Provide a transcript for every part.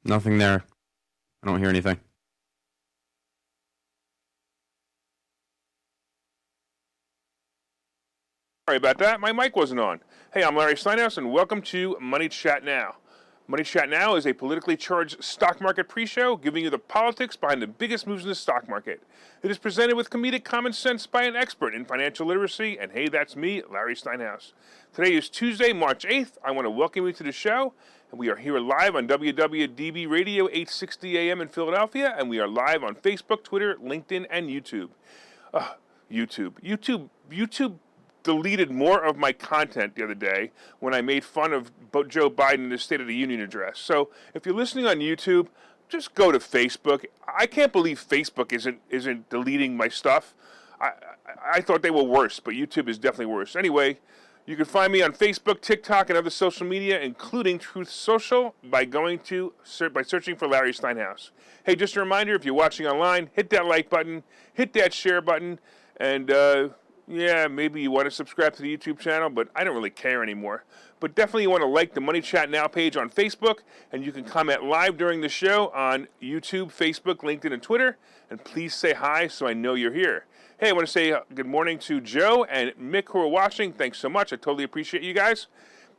Nothing there. I don't hear anything. Sorry about that. My mic wasn't on. Hey, I'm Larry Steinhouse, and welcome to Money Chat Now. Money Chat Now is a politically charged stock market pre-show giving you the politics behind the biggest moves in the stock market. It is presented with comedic common sense by an expert in financial literacy, and hey, that's me, Larry Steinhouse. Today is Tuesday, March 8th. I want to welcome you to the show, and we are here live on WWDB Radio 860 AM in Philadelphia, and we are live on Facebook, Twitter, LinkedIn, and YouTube. YouTube deleted more of my content the other day when I made fun of Joe Biden in his State of the Union address. So if you're listening on YouTube, just go to Facebook. I can't believe Facebook isn't deleting my stuff. I thought they were worse, but YouTube is definitely worse. Anyway, you can find me on Facebook, TikTok, and other social media, including Truth Social, by searching for Larry Steinhouse. Hey, just a reminder, if you're watching online, hit that like button, hit that share button, and yeah, maybe you want to subscribe to the YouTube channel, but I don't really care anymore. But definitely you want to like the Money Chat Now page on Facebook, and you can comment live during the show on YouTube, Facebook, LinkedIn, and Twitter. And please say hi so I know you're here. Hey, I want to say good morning to Joe and Mick who are watching. Thanks so much. I totally appreciate you guys.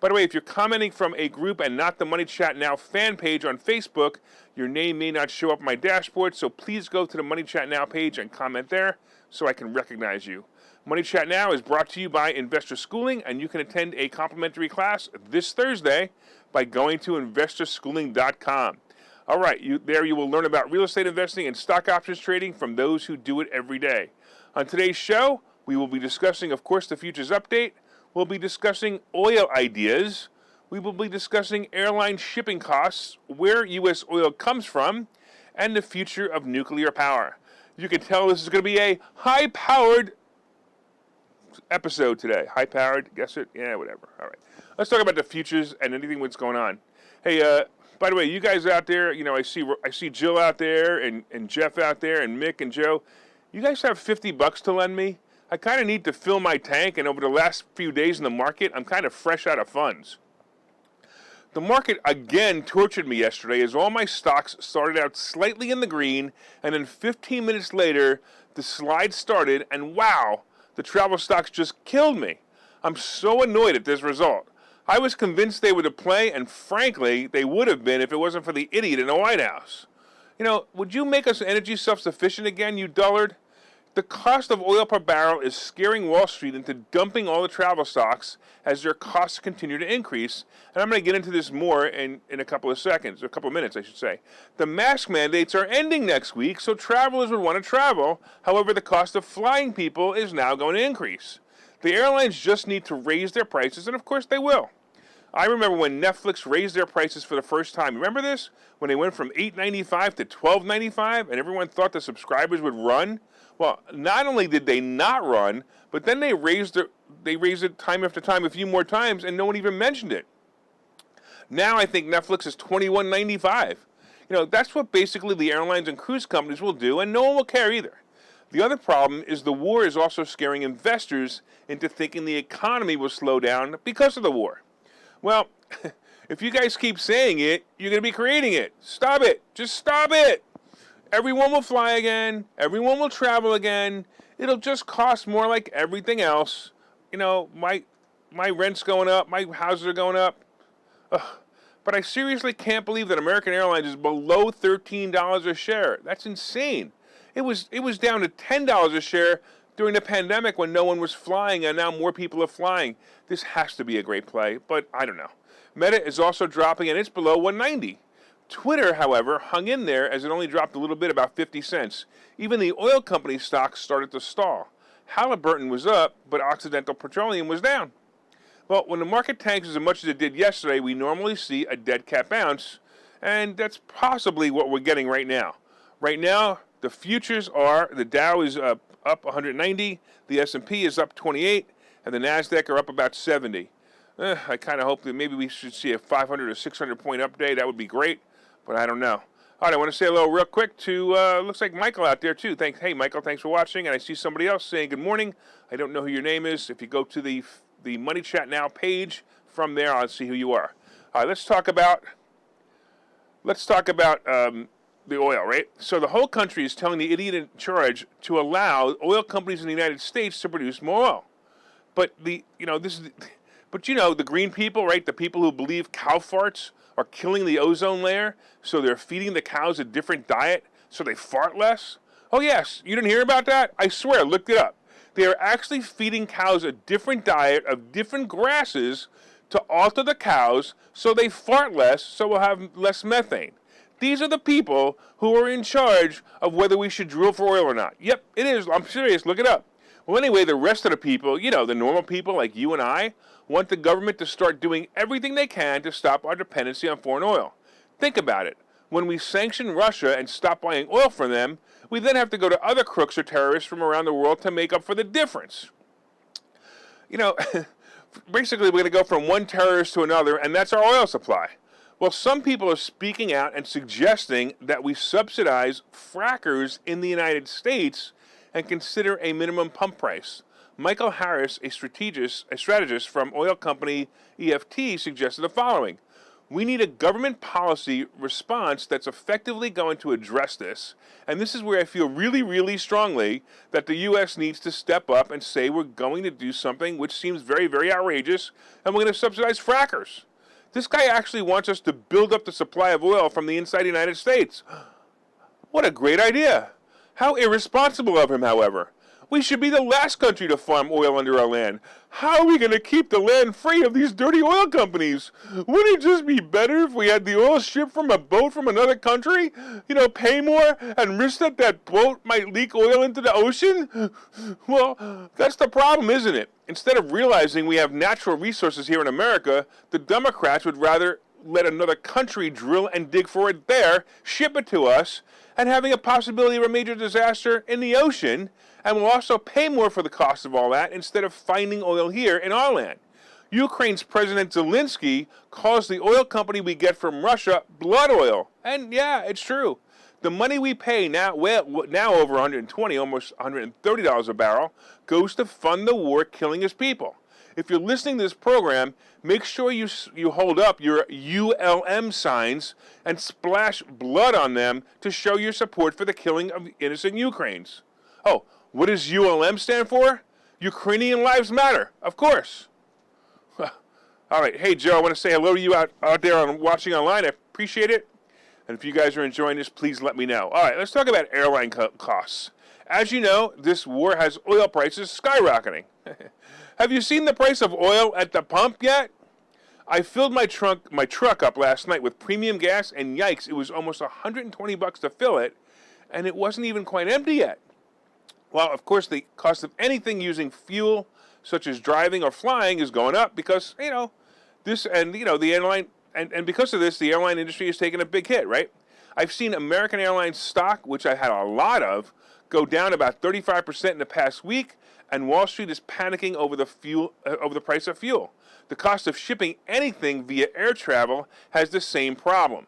By the way, if you're commenting from a group and not the Money Chat Now fan page on Facebook, your name may not show up on my dashboard, so please go to the Money Chat Now page and comment there so I can recognize you. Money Chat Now is brought to you by Investor Schooling, and you can attend a complimentary class this Thursday by going to investorschooling.com. All right, you will learn about real estate investing and stock options trading from those who do it every day. On today's show, we will be discussing, of course, the futures update. We'll be discussing oil ideas. We will be discussing airline shipping costs, where U.S. oil comes from, and the future of nuclear power. You can tell this is going to be a high-powered episode today. High-powered, guess it? Yeah, whatever. All right. Let's talk about the futures and anything that's going on. Hey, by the way, you guys out there, you know, I see Jill out there and Jeff out there and Mick and Joe. You guys have $50 to lend me? I kind of need to fill my tank, and over the last few days in the market, I'm kind of fresh out of funds. The market again tortured me yesterday as all my stocks started out slightly in the green, and then 15 minutes later, the slide started, and wow, the travel stocks just killed me. I'm so annoyed at this result. I was convinced they were to play, and frankly, they would have been if it wasn't for the idiot in the White House. You know, would you make us energy self-sufficient again, you dullard? The cost of oil per barrel is scaring Wall Street into dumping all the travel stocks as their costs continue to increase. And I'm going to get into this more in a couple of seconds, or a couple of minutes, I should say. The mask mandates are ending next week, so travelers would want to travel. However, the cost of flying people is now going to increase. The airlines just need to raise their prices, and of course they will. I remember when Netflix raised their prices for the first time. Remember this? When they went from $8.95 to $12.95, and everyone thought the subscribers would run? Well, not only did they not run, but then they raised it time after time, a few more times, and no one even mentioned it. Now I think Netflix is $21.95. You know, that's what basically the airlines and cruise companies will do, and no one will care either. The other problem is the war is also scaring investors into thinking the economy will slow down because of the war. Well, if you guys keep saying it, you're going to be creating it. Stop it. Just stop it. Everyone will fly again. Everyone will travel again. It'll just cost more like everything else. You know, my rent's going up. My houses are going up. Ugh. But I seriously can't believe that American Airlines is below $13 a share. That's insane. It was down to $10 a share during the pandemic when no one was flying, and now more people are flying. This has to be a great play, but I don't know. Meta is also dropping, and it's below 190. Twitter, however, hung in there as it only dropped a little bit, about 50 cents. Even the oil company stocks started to stall. Halliburton was up, but Occidental Petroleum was down. Well, when the market tanks as much as it did yesterday, we normally see a dead cat bounce, and that's possibly what we're getting right now. Right now, the futures are, the Dow is up 190, the S&P is up 28, and the NASDAQ are up about 70. I kind of hope that maybe we should see a 500 or 600 point update. That would be great, but I don't know. All right, I want to say hello real quick to, looks like Michael out there too. Hey, Michael, thanks for watching. And I see somebody else saying good morning. I don't know who your name is. If you go to the Money Chat Now page, from there I'll see who you are. All right, let's talk about let's talk about the oil, right? So the whole country is telling the idiot in charge to allow oil companies in the United States to produce more oil. But the green people, right? The people who believe cow farts are killing the ozone layer, so they're feeding the cows a different diet so they fart less. Oh yes, you didn't hear about that? I swear, looked it up. They are actually feeding cows a different diet of different grasses to alter the cows so they fart less, so we'll have less methane. These are the people who are in charge of whether we should drill for oil or not. Yep, it is. I'm serious. Look it up. Well, anyway, the rest of the people, the normal people like you and I, want the government to start doing everything they can to stop our dependency on foreign oil. Think about it. When we sanction Russia and stop buying oil from them, we then have to go to other crooks or terrorists from around the world to make up for the difference. Basically, we're going to go from one terrorist to another, and that's our oil supply. Well, some people are speaking out and suggesting that we subsidize frackers in the United States and consider a minimum pump price. Michael Harris, a strategist from oil company EFT, suggested the following. We need a government policy response that's effectively going to address this. And this is where I feel really, really strongly that the U.S. needs to step up and say we're going to do something which seems very, very outrageous, and we're going to subsidize frackers. This guy actually wants us to build up the supply of oil from the inside the United States. What a great idea. How irresponsible of him, however. We should be the last country to farm oil under our land. How are we going to keep the land free of these dirty oil companies? Wouldn't it just be better if we had the oil shipped from a boat from another country? Pay more and risk that boat might leak oil into the ocean? Well, that's the problem, isn't it? Instead of realizing we have natural resources here in America, the Democrats would rather let another country drill and dig for it there, ship it to us, and having a possibility of a major disaster in the ocean, and we'll also pay more for the cost of all that instead of finding oil here in our land. Ukraine's President Zelensky calls the oil company we get from Russia blood oil. And yeah, it's true. The money we pay now over $120, almost $130 a barrel, goes to fund the war killing his people. If you're listening to this program, make sure you hold up your ULM signs and splash blood on them to show your support for the killing of innocent Ukrainians. Oh, what does ULM stand for? Ukrainian Lives Matter, of course. All right, hey Joe, I want to say hello to you out there watching online. I appreciate it. And if you guys are enjoying this, please let me know. All right, let's talk about airline costs. As you know, this war has oil prices skyrocketing. Have you seen the price of oil at the pump yet? I filled my truck up last night with premium gas, and yikes, it was almost $120 to fill it, and it wasn't even quite empty yet. Well, of course, the cost of anything using fuel, such as driving or flying, is going up because, the airline, and because of this, the airline industry is taking a big hit, right? I've seen American Airlines stock, which I had a lot of, go down about 35% in the past week, and Wall Street is panicking over the price of fuel. The cost of shipping anything via air travel has the same problem.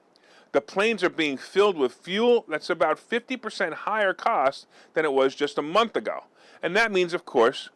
The planes are being filled with fuel that's about 50% higher cost than it was just a month ago. And that means, of course,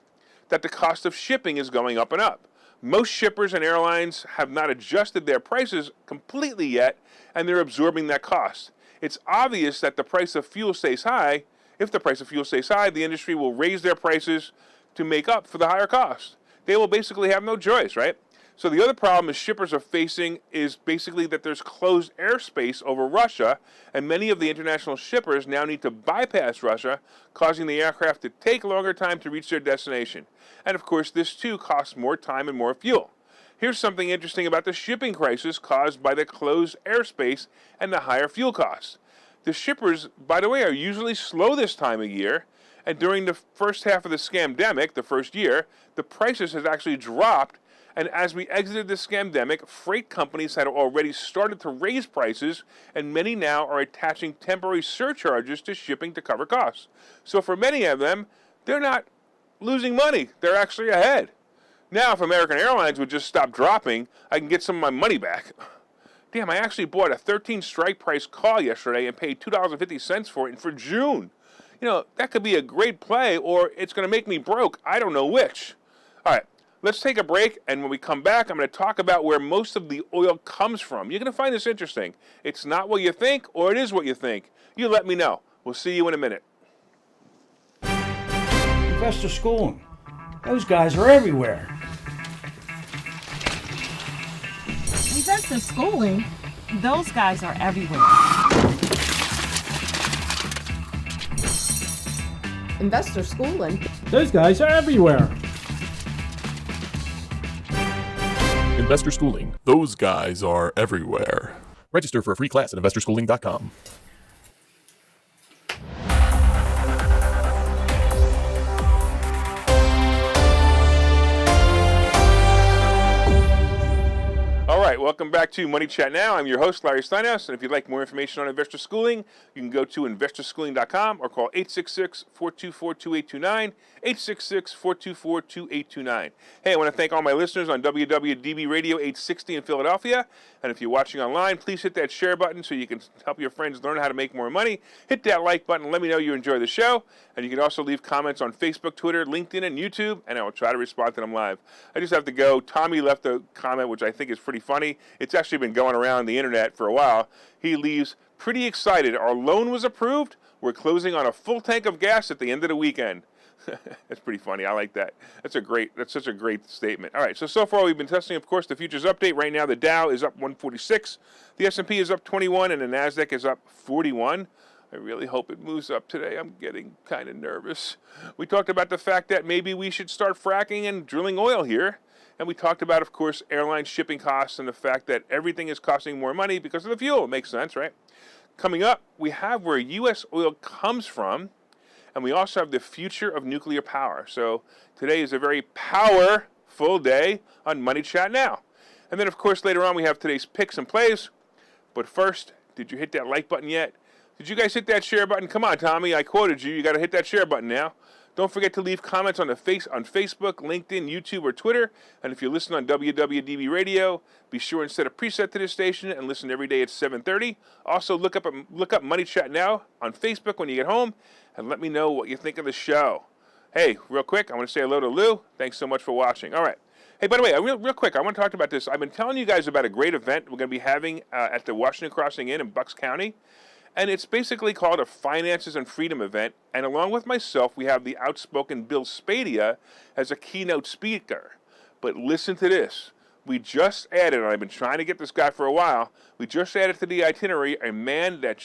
that the cost of shipping is going up and up. Most shippers and airlines have not adjusted their prices completely yet, and they're absorbing that cost. It's obvious that the price of fuel stays high. If the price of fuel stays high, the industry will raise their prices to make up for the higher cost. They will basically have no choice, right? So the other problem is shippers are facing is basically that there's closed airspace over Russia, and many of the international shippers now need to bypass Russia, causing the aircraft to take longer time to reach their destination. And of course, this too costs more time and more fuel. Here's something interesting about the shipping crisis caused by the closed airspace and the higher fuel costs. The shippers, by the way, are usually slow this time of year, and during the first half of the scamdemic, the first year, the prices has actually dropped. And as we exited the scamdemic, freight companies had already started to raise prices, and many now are attaching temporary surcharges to shipping to cover costs. So for many of them, they're not losing money. They're actually ahead. Now, if American Airlines would just stop dropping, I can get some of my money back. Damn, I actually bought a 13 strike price call yesterday and paid $2.50 for it, and for June. That could be a great play, or it's going to make me broke. I don't know which. All right. let's take a break, and when we come back, I'm going to talk about where most of the oil comes from. You're going to find this interesting. It's not what you think, or it is what you think. You let me know. We'll see you in a minute. Investor schooling. Those guys are everywhere. Investor schooling? Those guys are everywhere. Investor schooling? Those guys are everywhere. Investor Schooling. Those guys are everywhere. Register for a free class at investorschooling.com. All right, welcome back to Money Chat Now. I'm your host, Larry Steinhouse, and if you'd like more information on investor schooling, you can go to investorschooling.com or call 866-424-2829, 866-424-2829. Hey, I want to thank all my listeners on WWDB Radio 860 in Philadelphia, and if you're watching online, please hit that share button so you can help your friends learn how to make more money. Hit that like button, let me know you enjoy the show, and you can also leave comments on Facebook, Twitter, LinkedIn, and YouTube, and I will try to respond to them live. I just have to go. Tommy left a comment, which I think is pretty funny. It's actually been going around the internet for a while. He leaves pretty excited. Our loan was approved. We're closing on a full tank of gas at the end of the weekend. That's pretty funny. I like that. That's such a great statement. All right. So far we've been testing, of course, the futures update. Right now the Dow is up 146. The S&P is up 21 and the NASDAQ is up 41. I really hope it moves up today. I'm getting kind of nervous. We talked about the fact that maybe we should start fracking and drilling oil here. And we talked about, of course, airline shipping costs and the fact that everything is costing more money because of the fuel. It makes sense, right? Coming up, we have where U.S. oil comes from, and we also have the future of nuclear power. So today is a very powerful day on Money Chat Now. And then, of course, later on we have today's picks and plays. But first, did you hit that like button yet? Did you guys hit that share button? Come on, Tommy, I quoted you. You got to hit that share button now. Don't forget to leave comments on Facebook, LinkedIn, YouTube, or Twitter. And if you listen on WWDB Radio, be sure and set a preset to this station and listen every day at 7:30. Also, look up Money Chat Now on Facebook when you get home, and let me know what you think of the show. Hey, real quick, I want to say hello to Lou. Thanks so much for watching. All right. Hey, by the way, real quick, I want to talk about this. I've been telling you guys about a great event we're going to be having at the Washington Crossing Inn in Bucks County. And it's basically called a Finances and Freedom event. And along with myself, we have the outspoken Bill Spadia as a keynote speaker. But listen to this. We just added, and I've been trying to get this guy for a while, we just added to the itinerary a man that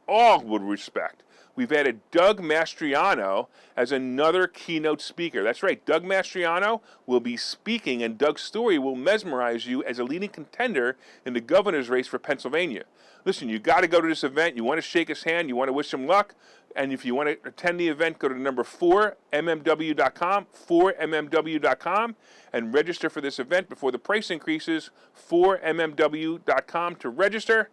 all would respect. We've added Doug Mastriano as another keynote speaker. That's right, Doug Mastriano will be speaking, and Doug's story will mesmerize you as a leading contender in the governor's race for Pennsylvania. Listen, you got to go to this event. You want to shake his hand. You want to wish him luck. And if you want to attend the event, go to number 4mmw.com, 4mmw.com, and register for this event before the price increases, 4mmw.com to register.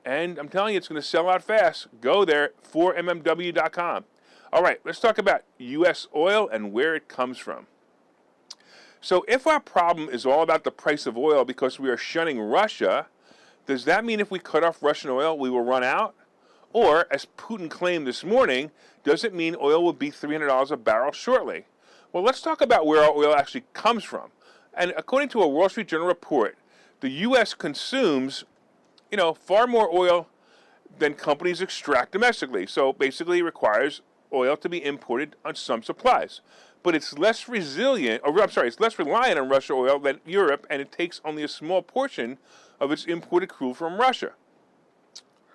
And I'm telling you, it's going to sell out fast. Go there, 4mmw.com. All right, let's talk about U.S. oil and where it comes from. So if our problem is all about the price of oil because we are shunning Russia, does that mean if we cut off Russian oil, we will run out? Or, as Putin claimed this morning, does it mean oil will be $300 a barrel shortly? Well, let's talk about where our oil actually comes from. And according to a Wall Street Journal report, the U.S. consumes, far more oil than companies extract domestically. So basically it requires oil to be imported on some supplies. But it's less reliant on Russian oil than Europe, and it takes only a small portion of its imported crude from Russia.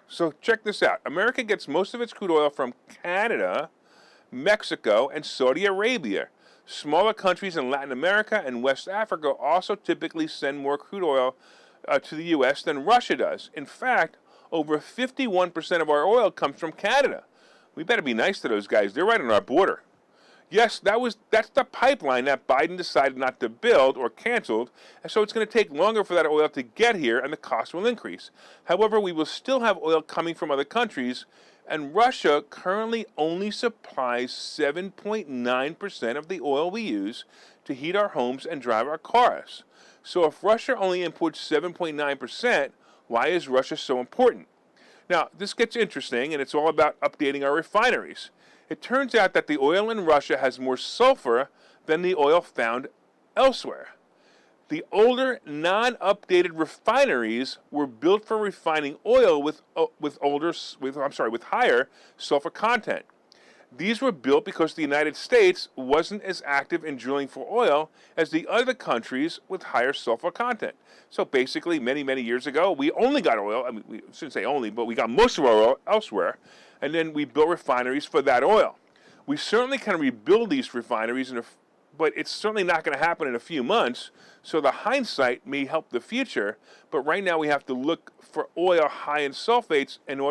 So check this out. America gets most of its crude oil from Canada, Mexico, and Saudi Arabia. Smaller countries in Latin America and West Africa also typically send more crude oil to the U.S. than Russia does. In fact, over 51% of our oil comes from Canada. We better be nice to those guys. They're right on our border. Yes, that's the pipeline that Biden decided not to build or canceled, and so it's going to take longer for that oil to get here, and the cost will increase. However, we will still have oil coming from other countries, and Russia currently only supplies 7.9% of the oil we use to heat our homes and drive our cars. So if Russia only imports 7.9%, why is Russia so important? Now, this gets interesting, and it's all about updating our refineries. It turns out that the oil in Russia has more sulfur than the oil found elsewhere. The older, non-updated refineries were built for refining oil with higher sulfur content. These were built because the United States wasn't as active in drilling for oil as the other countries with higher sulfur content. So basically, many, many years ago, we only got oil. I mean, we shouldn't say only, but we got most of our oil elsewhere, and then we built refineries for that oil. We certainly can rebuild these refineries, but it's certainly not going to happen in a few months. So the hindsight may help the future, but right now we have to look for oil high in sulfates in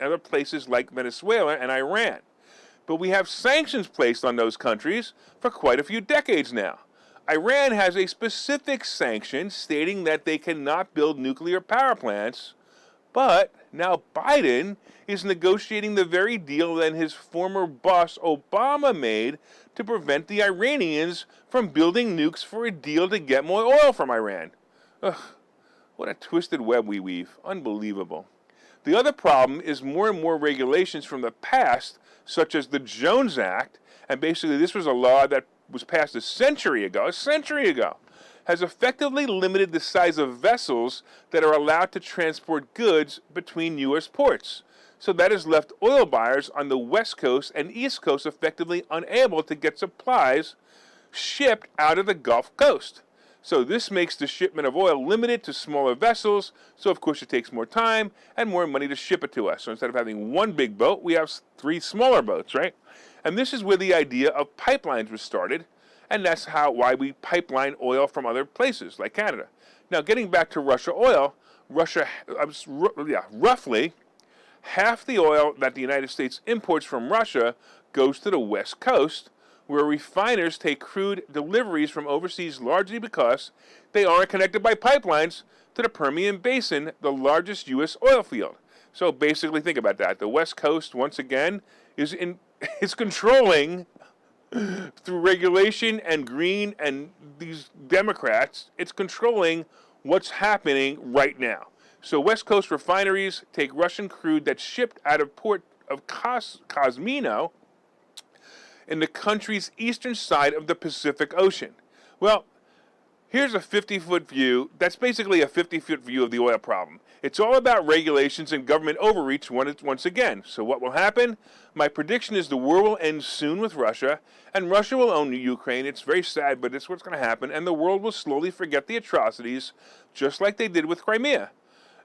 other places like Venezuela and Iran. But we have sanctions placed on those countries for quite a few decades now. Iran has a specific sanction stating that they cannot build nuclear power plants, but now Biden is negotiating the very deal that his former boss Obama made to prevent the Iranians from building nukes for a deal to get more oil from Iran. Ugh, what a twisted web we weave. Unbelievable. The other problem is more and more regulations from the past, such as the Jones Act, and basically this was a law that was passed a century ago, has effectively limited the size of vessels that are allowed to transport goods between U.S. ports. So that has left oil buyers on the West Coast and East Coast effectively unable to get supplies shipped out of the Gulf Coast. So this makes the shipment of oil limited to smaller vessels, so of course it takes more time and more money to ship it to us. So instead of having one big boat, we have 3 smaller boats, right? And this is where the idea of pipelines was started, and that's why we pipeline oil from other places like Canada. Now, getting back to Russia oil, roughly half the oil that the United States imports from Russia goes to the West Coast, where refiners take crude deliveries from overseas largely because they aren't connected by pipelines to the Permian Basin, the largest U.S. oil field. So basically, think about that. The West Coast, once again, is controlling through regulation and green and these Democrats, it's controlling what's happening right now. So West Coast refineries take Russian crude that's shipped out of port of Kosmino in the country's eastern side of the Pacific Ocean. Well, here's a 50-foot view. That's basically a 50-foot view of the oil problem. It's all about regulations and government overreach once again. So what will happen? My prediction is the war will end soon with Russia, and Russia will own Ukraine. It's very sad, but it's what's going to happen, and the world will slowly forget the atrocities, just like they did with Crimea.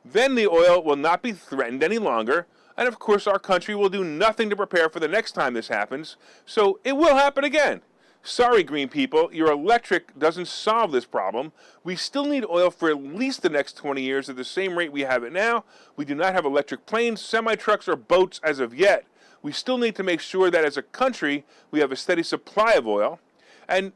Then the oil will not be threatened any longer, and of course our country will do nothing to prepare for the next time this happens, so it will happen again. Sorry, green people, your electric doesn't solve this problem. We still need oil for at least the next 20 years at the same rate we have it now. We do not have electric planes, semi-trucks, or boats as of yet. We still need to make sure that as a country we have a steady supply of oil, and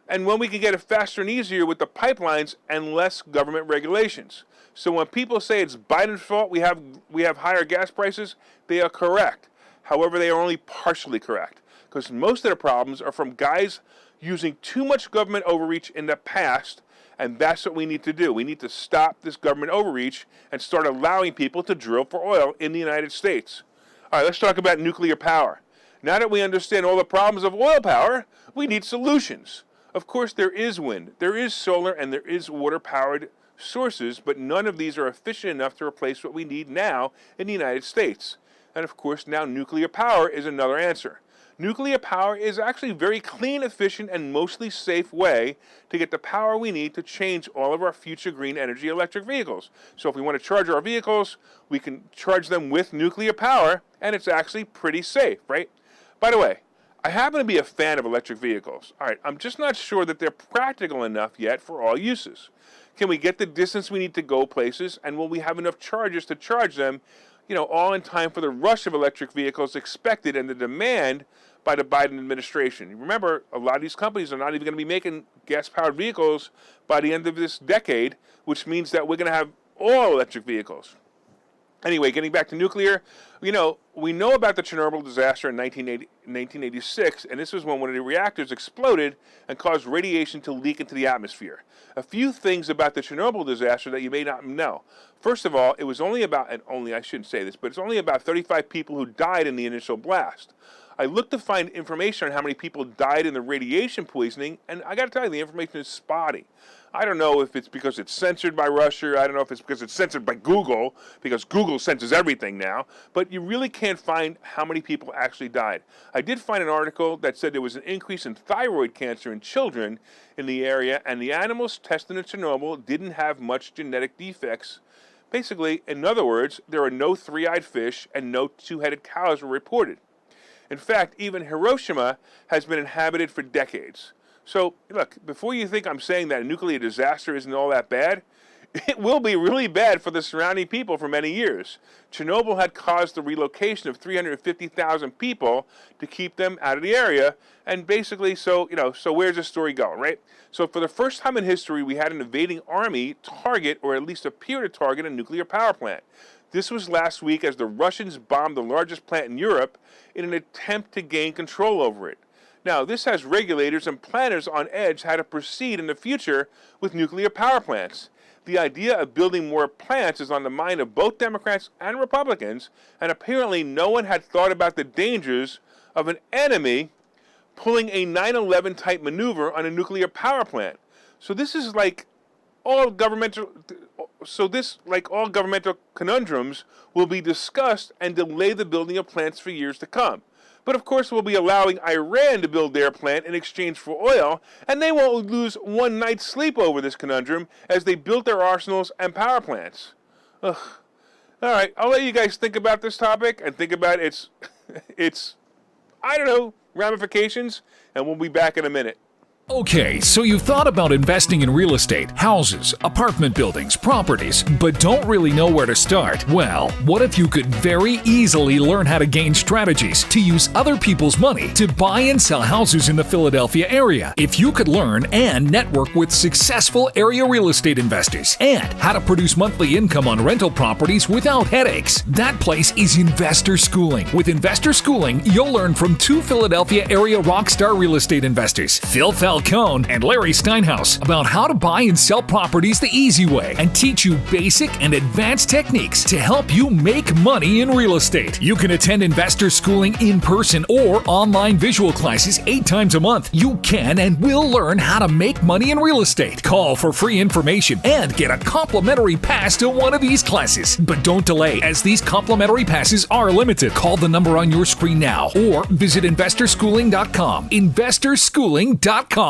when we can get it faster and easier with the pipelines and less government regulations. So when people say it's Biden's fault we have higher gas prices, they are correct. However, they are only partially correct, because most of the problems are from guys using too much government overreach in the past, and that's what we need to do. We need to stop this government overreach and start allowing people to drill for oil in the United States. All right, let's talk about nuclear power. Now that we understand all the problems of oil power, we need solutions. Of course, there is wind, there is solar, and there is water-powered sources, but none of these are efficient enough to replace what we need now in the United States. And of course, now nuclear power is another answer. Nuclear power is actually a very clean, efficient, and mostly safe way to get the power we need to change all of our future green energy electric vehicles. So if we want to charge our vehicles, we can charge them with nuclear power, and it's actually pretty safe, right? By the way, I happen to be a fan of electric vehicles. All right, I'm just not sure that they're practical enough yet for all uses. Can we get the distance we need to go places, and will we have enough chargers to charge them, all in time for the rush of electric vehicles expected and the demand by the Biden administration? Remember, a lot of these companies are not even going to be making gas-powered vehicles by the end of this decade, which means that we're going to have all electric vehicles. Anyway, getting back to nuclear, we know about the Chernobyl disaster in 1986, and this was when one of the reactors exploded and caused radiation to leak into the atmosphere. A few things about the Chernobyl disaster that you may not know. First of all, it's only about 35 people who died in the initial blast. I looked to find information on how many people died in the radiation poisoning, and I got to tell you, the information is spotty. I don't know if it's because it's censored by Russia. I don't know if it's because it's censored by Google, because Google censors everything now. But you really can't find how many people actually died. I did find an article that said there was an increase in thyroid cancer in children in the area, and the animals tested in Chernobyl didn't have much genetic defects. Basically, in other words, there are no three-eyed fish and no two-headed cows were reported. In fact, even Hiroshima has been inhabited for decades. So, look, before you think I'm saying that a nuclear disaster isn't all that bad, it will be really bad for the surrounding people for many years. Chernobyl had caused the relocation of 350,000 people to keep them out of the area, and basically, so where's the story going, right? So for the first time in history, we had an invading army target, or at least appear to target, a nuclear power plant. This was last week as the Russians bombed the largest plant in Europe in an attempt to gain control over it. Now, this has regulators and planners on edge how to proceed in the future with nuclear power plants. The idea of building more plants is on the mind of both Democrats and Republicans, and apparently no one had thought about the dangers of an enemy pulling a 9/11 type maneuver on a nuclear power plant. So this is like all governmental conundrums will be discussed and delay the building of plants for years to come. But of course, we'll be allowing Iran to build their plant in exchange for oil, and they won't lose one night's sleep over this conundrum as they built their arsenals and power plants. Ugh. All right, I'll let you guys think about this topic and think about its ramifications, and we'll be back in a minute. Okay, so you've thought about investing in real estate, houses, apartment buildings, properties, but don't really know where to start? Well, what if you could very easily learn how to gain strategies to use other people's money to buy and sell houses in the Philadelphia area? If you could learn and network with successful area real estate investors and how to produce monthly income on rental properties without headaches, that place is Investor Schooling. With Investor Schooling, you'll learn from two Philadelphia area rockstar real estate investors, Phil Falcone and Larry Steinhouse, about how to buy and sell properties the easy way and teach you basic and advanced techniques to help you make money in real estate. You can attend Investor Schooling in person or online visual classes 8 times a month. You can and will learn how to make money in real estate. Call for free information and get a complimentary pass to one of these classes. But don't delay, as these complimentary passes are limited. Call the number on your screen now or visit investorschooling.com. investorschooling.com.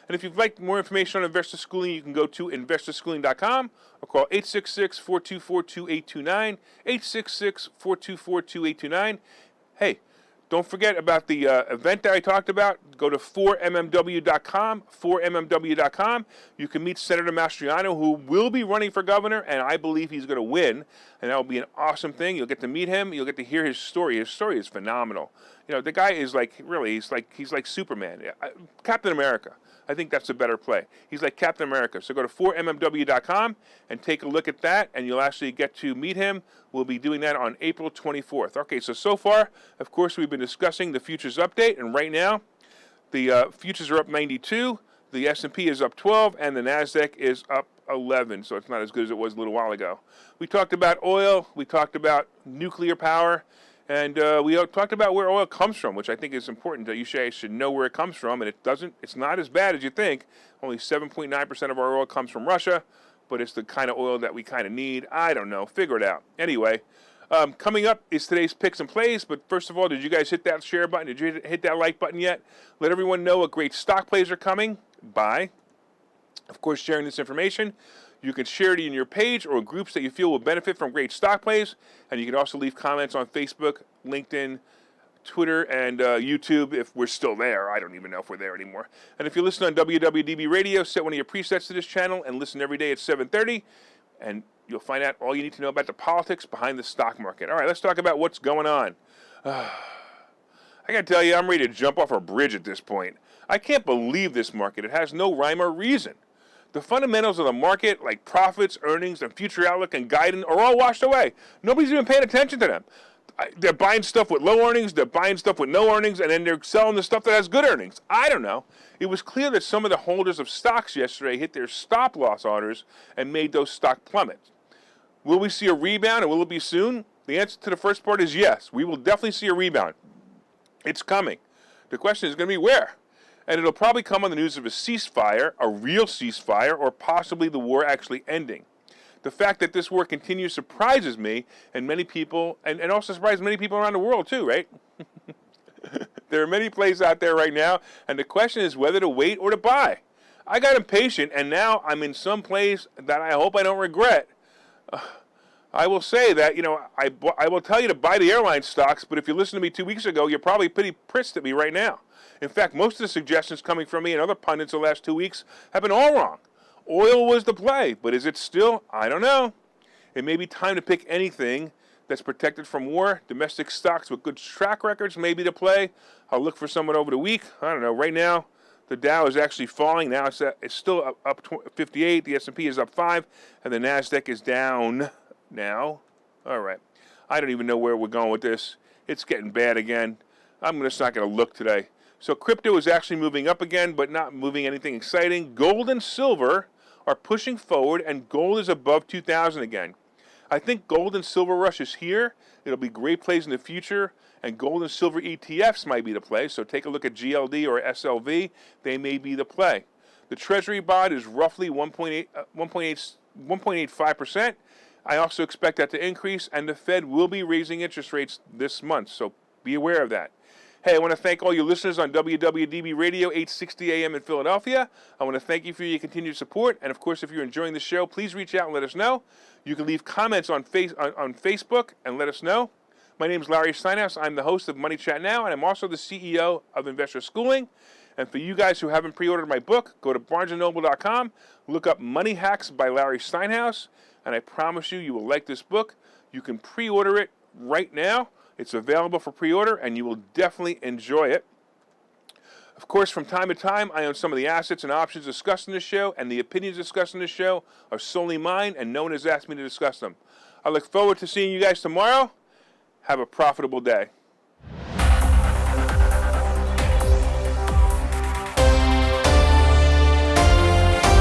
And if you'd like more information on Investor Schooling, you can go to investorschooling.com or call 866-424-2829, 866-424-2829. Hey, don't forget about the event that I talked about. Go to 4mmw.com, 4mmw.com. You can meet Senator Mastriano, who will be running for governor, and I believe he's going to win. And that will be an awesome thing. You'll get to meet him. You'll get to hear his story. His story is phenomenal. You know, the guy is like, really, he's like Superman. Captain America. I think that's a better play. He's like Captain America. So go to 4mmw.com and take a look at that, and you'll actually get to meet him. We'll be doing that on April 24th. Okay, so far, of course, we've been discussing the futures update, and right now, the futures are up 92, the S&P is up 12, and the NASDAQ is up 11, so it's not as good as it was a little while ago. We talked about oil, we talked about nuclear power, and we talked about where oil comes from, which I think is important. That you should know where it comes from, and it's not as bad as you think. Only 7.9% of our oil comes from Russia, but it's the kind of oil that we kind of need. I don't know. Figure it out. Anyway, coming up is today's picks and plays, but first of all, did you guys hit that share button? Did you hit that like button yet? Let everyone know what great stock plays are coming by, of course, sharing this information. You can share it in your page or groups that you feel will benefit from great stock plays. And you can also leave comments on Facebook, LinkedIn, Twitter, and YouTube if we're still there. I don't even know if we're there anymore. And if you listen on WWDB Radio, set one of your presets to this channel and listen every day at 7:30. And you'll find out all you need to know about the politics behind the stock market. All right, let's talk about what's going on. I got to tell you, I'm ready to jump off a bridge at this point. I can't believe this market. It has no rhyme or reason. The fundamentals of the market, like profits, earnings, and future outlook and guidance, are all washed away. Nobody's even paying attention to them. they're buying stuff with low earnings, they're buying stuff with no earnings, and then they're selling the stuff that has good earnings. I don't know. It was clear that some of the holders of stocks yesterday hit their stop loss orders and made those stock plummet. Will we see a rebound, and will it be soon? The answer to the first part is yes. We will definitely see a rebound. It's coming. The question is going to be where? And it'll probably come on the news of a ceasefire, a real ceasefire, or possibly the war actually ending. The fact that this war continues surprises me and many people, and also surprises many people around the world too, right? There are many plays out there right now, and the question is whether to wait or to buy. I got impatient, and now I'm in some place that I hope I don't regret. I will say that, I will tell you to buy the airline stocks, but if you listened to me 2 weeks ago, you're probably pretty pissed at me right now. In fact, most of the suggestions coming from me and other pundits the last 2 weeks have been all wrong. Oil was the play, but is it still? I don't know. It may be time to pick anything that's protected from war. Domestic stocks with good track records may be the play. I'll look for someone over the week. I don't know. Right now, the Dow is actually falling. Now it's still up 58. The S&P is up 5, and the NASDAQ is down now. All right. I don't even know where we're going with this. It's getting bad again. I'm just not going to look today. So crypto is actually moving up again, but not moving anything exciting. Gold and silver are pushing forward, and gold is above 2,000 again. I think gold and silver rush is here. It'll be great plays in the future, and gold and silver ETFs might be the play. So take a look at GLD or SLV. They may be the play. The Treasury bond is roughly 1.85%. I also expect that to increase, and the Fed will be raising interest rates this month, so be aware of that. Hey, I want to thank all your listeners on WWDB Radio, 860 AM in Philadelphia. I want to thank you for your continued support, and of course, if you're enjoying the show, please reach out and let us know. You can leave comments on Facebook and let us know. My name is Larry Steinhouse. I'm the host of Money Chat Now, and I'm also the CEO of Investor Schooling. And for you guys who haven't pre-ordered my book, go to barnesandnoble.com, look up Money Hacks by Larry Steinhouse, and I promise you, you will like this book. You can pre-order it right now. It's available for pre-order, and you will definitely enjoy it. Of course, from time to time, I own some of the assets and options discussed in this show, and the opinions discussed in this show are solely mine, and no one has asked me to discuss them. I look forward to seeing you guys tomorrow. Have a profitable day.